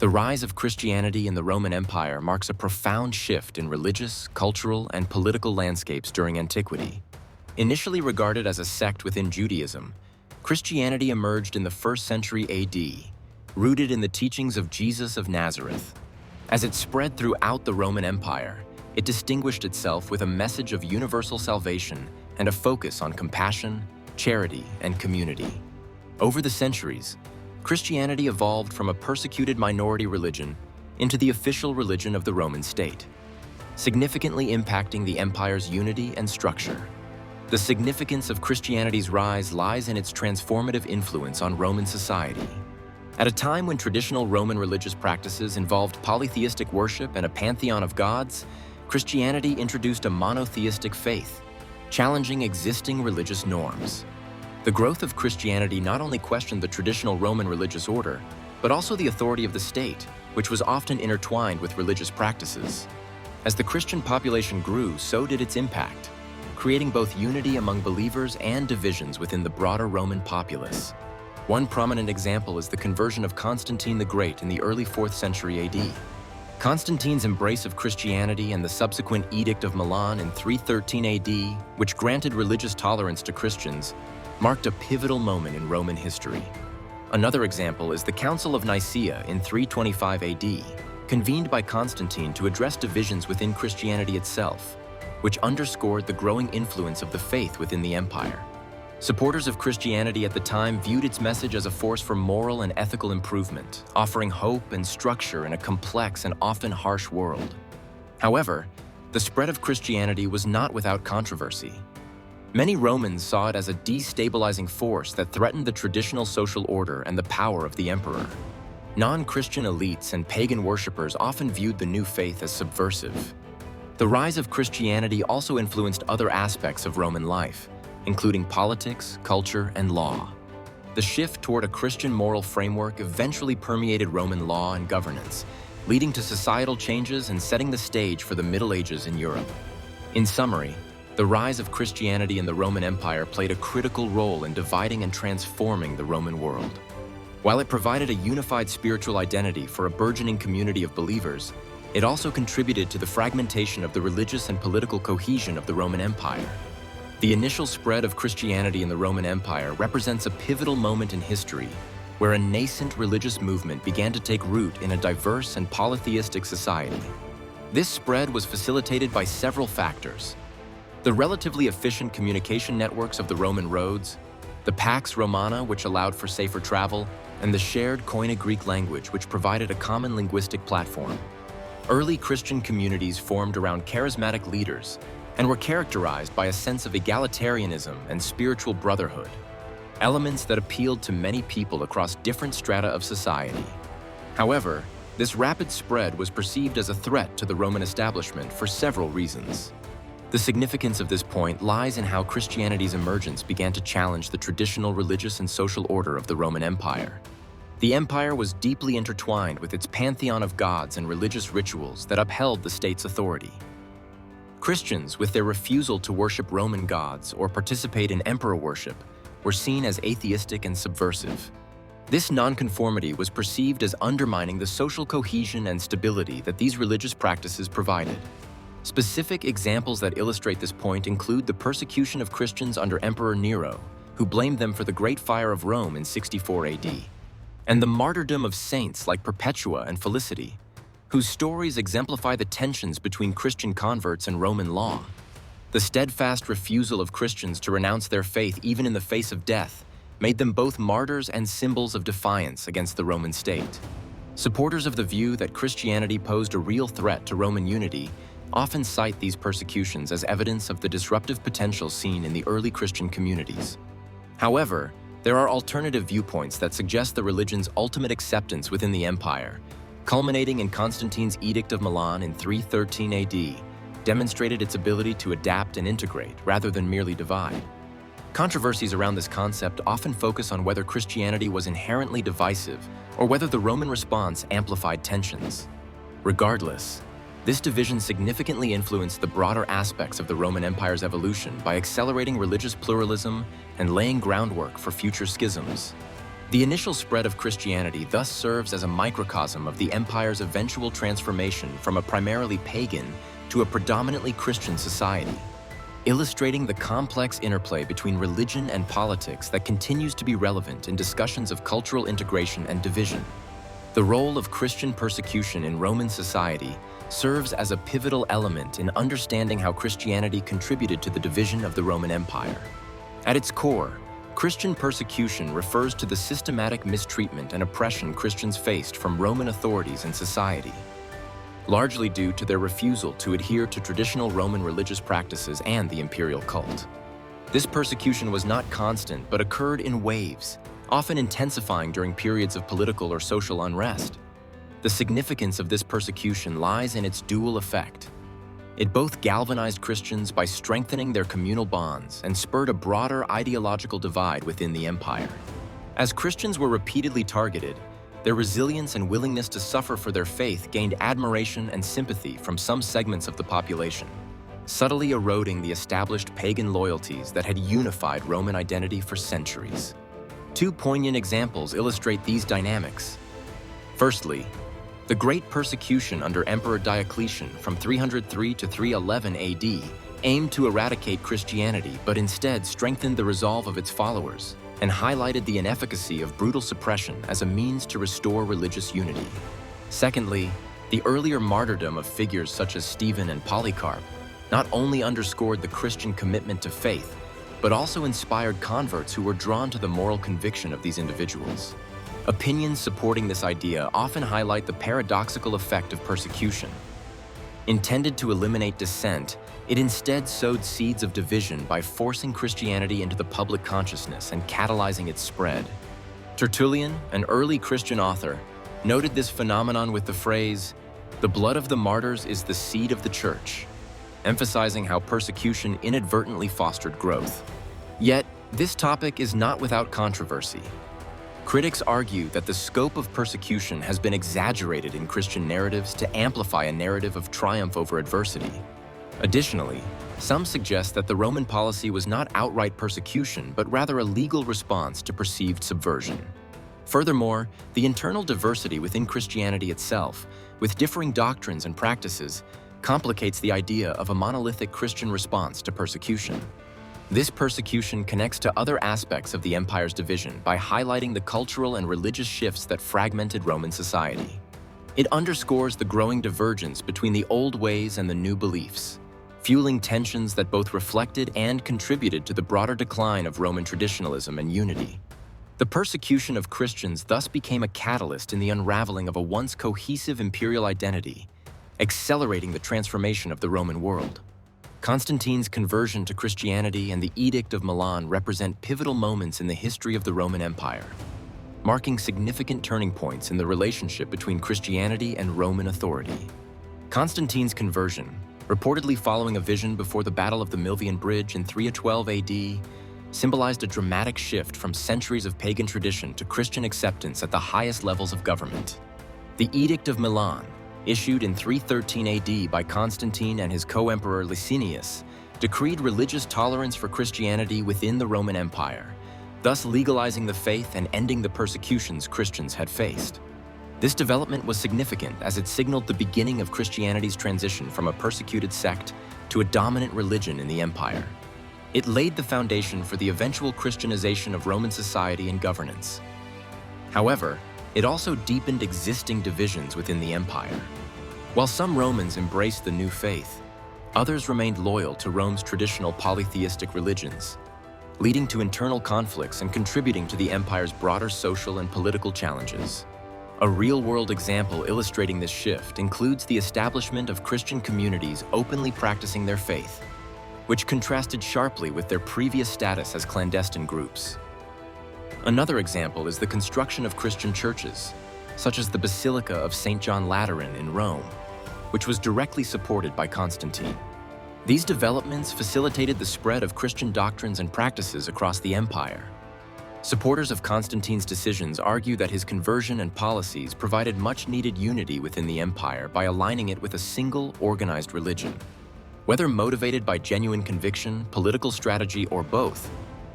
The rise of Christianity in the Roman Empire marks a profound shift in religious, cultural, and political landscapes during antiquity. Initially regarded as a sect within Judaism, Christianity emerged in the 1st century AD, rooted in the teachings of Jesus of Nazareth. As it spread throughout the Roman Empire, it distinguished itself with a message of universal salvation and a focus on compassion, charity, and community. Over the centuries, Christianity evolved from a persecuted minority religion into the official religion of the Roman state, significantly impacting the empire's unity and structure. The significance of Christianity's rise lies in its transformative influence on Roman society. At a time when traditional Roman religious practices involved polytheistic worship and a pantheon of gods, Christianity introduced a monotheistic faith, challenging existing religious norms. The growth of Christianity not only questioned the traditional Roman religious order, but also the authority of the state, which was often intertwined with religious practices. As the Christian population grew, so did its impact, creating both unity among believers and divisions within the broader Roman populace. One prominent example is the conversion of Constantine the Great in the early 4th century AD. Constantine's embrace of Christianity and the subsequent Edict of Milan in 313 AD, which granted religious tolerance to Christians, marked a pivotal moment in Roman history. Another example is the Council of Nicaea in 325 AD, convened by Constantine to address divisions within Christianity itself, which underscored the growing influence of the faith within the empire. Supporters of Christianity at the time viewed its message as a force for moral and ethical improvement, offering hope and structure in a complex and often harsh world. However, the spread of Christianity was not without controversy. Many Romans saw it as a destabilizing force that threatened the traditional social order and the power of the emperor. Non-Christian elites and pagan worshippers often viewed the new faith as subversive. The rise of Christianity also influenced other aspects of Roman life, including politics, culture, and law. The shift toward a Christian moral framework eventually permeated Roman law and governance, leading to societal changes and setting the stage for the Middle Ages in Europe. In summary, the rise of Christianity in the Roman Empire played a critical role in dividing and transforming the Roman world. While it provided a unified spiritual identity for a burgeoning community of believers, it also contributed to the fragmentation of the religious and political cohesion of the Roman Empire. The initial spread of Christianity in the Roman Empire represents a pivotal moment in history where a nascent religious movement began to take root in a diverse and polytheistic society. This spread was facilitated by several factors: the relatively efficient communication networks of the Roman roads, the Pax Romana, which allowed for safer travel, and the shared Koine Greek language, which provided a common linguistic platform. Early Christian communities formed around charismatic leaders and were characterized by a sense of egalitarianism and spiritual brotherhood, elements that appealed to many people across different strata of society. However, this rapid spread was perceived as a threat to the Roman establishment for several reasons. The significance of this point lies in how Christianity's emergence began to challenge the traditional religious and social order of the Roman Empire. The empire was deeply intertwined with its pantheon of gods and religious rituals that upheld the state's authority. Christians, with their refusal to worship Roman gods or participate in emperor worship, were seen as atheistic and subversive. This nonconformity was perceived as undermining the social cohesion and stability that these religious practices provided. Specific examples that illustrate this point include the persecution of Christians under Emperor Nero, who blamed them for the Great Fire of Rome in 64 AD, and the martyrdom of saints like Perpetua and Felicity, whose stories exemplify the tensions between Christian converts and Roman law. The steadfast refusal of Christians to renounce their faith even in the face of death made them both martyrs and symbols of defiance against the Roman state. Supporters of the view that Christianity posed a real threat to Roman unity often cite these persecutions as evidence of the disruptive potential seen in the early Christian communities. However, there are alternative viewpoints that suggest the religion's ultimate acceptance within the empire, culminating in Constantine's Edict of Milan in 313 AD, demonstrated its ability to adapt and integrate rather than merely divide. Controversies around this concept often focus on whether Christianity was inherently divisive or whether the Roman response amplified tensions. Regardless, this division significantly influenced the broader aspects of the Roman Empire's evolution by accelerating religious pluralism and laying groundwork for future schisms. The initial spread of Christianity thus serves as a microcosm of the empire's eventual transformation from a primarily pagan to a predominantly Christian society, illustrating the complex interplay between religion and politics that continues to be relevant in discussions of cultural integration and division. The role of Christian persecution in Roman society serves as a pivotal element in understanding how Christianity contributed to the division of the Roman Empire. At its core, Christian persecution refers to the systematic mistreatment and oppression Christians faced from Roman authorities and society, largely due to their refusal to adhere to traditional Roman religious practices and the imperial cult. This persecution was not constant but occurred in waves, often intensifying during periods of political or social unrest. The significance of this persecution lies in its dual effect. It both galvanized Christians by strengthening their communal bonds and spurred a broader ideological divide within the empire. As Christians were repeatedly targeted, their resilience and willingness to suffer for their faith gained admiration and sympathy from some segments of the population, subtly eroding the established pagan loyalties that had unified Roman identity for centuries. Two poignant examples illustrate these dynamics. Firstly, the Great Persecution under Emperor Diocletian from 303 to 311 AD aimed to eradicate Christianity but instead strengthened the resolve of its followers and highlighted the inefficacy of brutal suppression as a means to restore religious unity. Secondly, the earlier martyrdom of figures such as Stephen and Polycarp not only underscored the Christian commitment to faith, but also inspired converts who were drawn to the moral conviction of these individuals. Opinions supporting this idea often highlight the paradoxical effect of persecution. Intended to eliminate dissent, it instead sowed seeds of division by forcing Christianity into the public consciousness and catalyzing its spread. Tertullian, an early Christian author, noted this phenomenon with the phrase, "The blood of the martyrs is the seed of the church," emphasizing how persecution inadvertently fostered growth. Yet, this topic is not without controversy. Critics argue that the scope of persecution has been exaggerated in Christian narratives to amplify a narrative of triumph over adversity. Additionally, some suggest that the Roman policy was not outright persecution, but rather a legal response to perceived subversion. Furthermore, the internal diversity within Christianity itself, with differing doctrines and practices, complicates the idea of a monolithic Christian response to persecution. This persecution connects to other aspects of the empire's division by highlighting the cultural and religious shifts that fragmented Roman society. It underscores the growing divergence between the old ways and the new beliefs, fueling tensions that both reflected and contributed to the broader decline of Roman traditionalism and unity. The persecution of Christians thus became a catalyst in the unraveling of a once cohesive imperial identity, accelerating the transformation of the Roman world. Constantine's conversion to Christianity and the Edict of Milan represent pivotal moments in the history of the Roman Empire, marking significant turning points in the relationship between Christianity and Roman authority. Constantine's conversion, reportedly following a vision before the Battle of the Milvian Bridge in 312 AD, symbolized a dramatic shift from centuries of pagan tradition to Christian acceptance at the highest levels of government. The Edict of Milan, issued in 313 AD by Constantine and his co-emperor Licinius, decreed religious tolerance for Christianity within the Roman Empire, thus legalizing the faith and ending the persecutions Christians had faced. This development was significant as it signaled the beginning of Christianity's transition from a persecuted sect to a dominant religion in the empire. It laid the foundation for the eventual Christianization of Roman society and governance. However, it also deepened existing divisions within the empire. While some Romans embraced the new faith, others remained loyal to Rome's traditional polytheistic religions, leading to internal conflicts and contributing to the empire's broader social and political challenges. A real-world example illustrating this shift includes the establishment of Christian communities openly practicing their faith, which contrasted sharply with their previous status as clandestine groups. Another example is the construction of Christian churches, such as the Basilica of St. John Lateran in Rome, which was directly supported by Constantine. These developments facilitated the spread of Christian doctrines and practices across the empire. Supporters of Constantine's decisions argue that his conversion and policies provided much-needed unity within the empire by aligning it with a single, organized religion. Whether motivated by genuine conviction, political strategy, or both,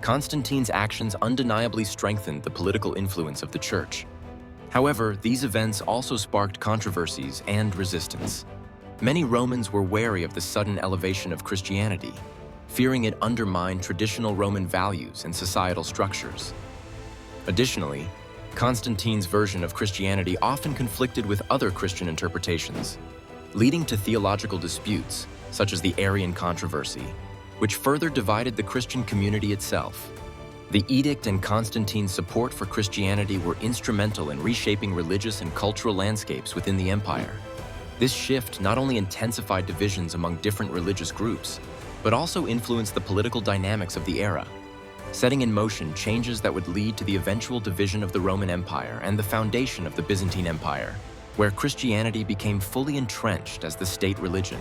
Constantine's actions undeniably strengthened the political influence of the Church. However, these events also sparked controversies and resistance. Many Romans were wary of the sudden elevation of Christianity, fearing it undermined traditional Roman values and societal structures. Additionally, Constantine's version of Christianity often conflicted with other Christian interpretations, leading to theological disputes, such as the Arian controversy, which further divided the Christian community itself. The edict and Constantine's support for Christianity were instrumental in reshaping religious and cultural landscapes within the empire. This shift not only intensified divisions among different religious groups, but also influenced the political dynamics of the era, setting in motion changes that would lead to the eventual division of the Roman Empire and the foundation of the Byzantine Empire, where Christianity became fully entrenched as the state religion.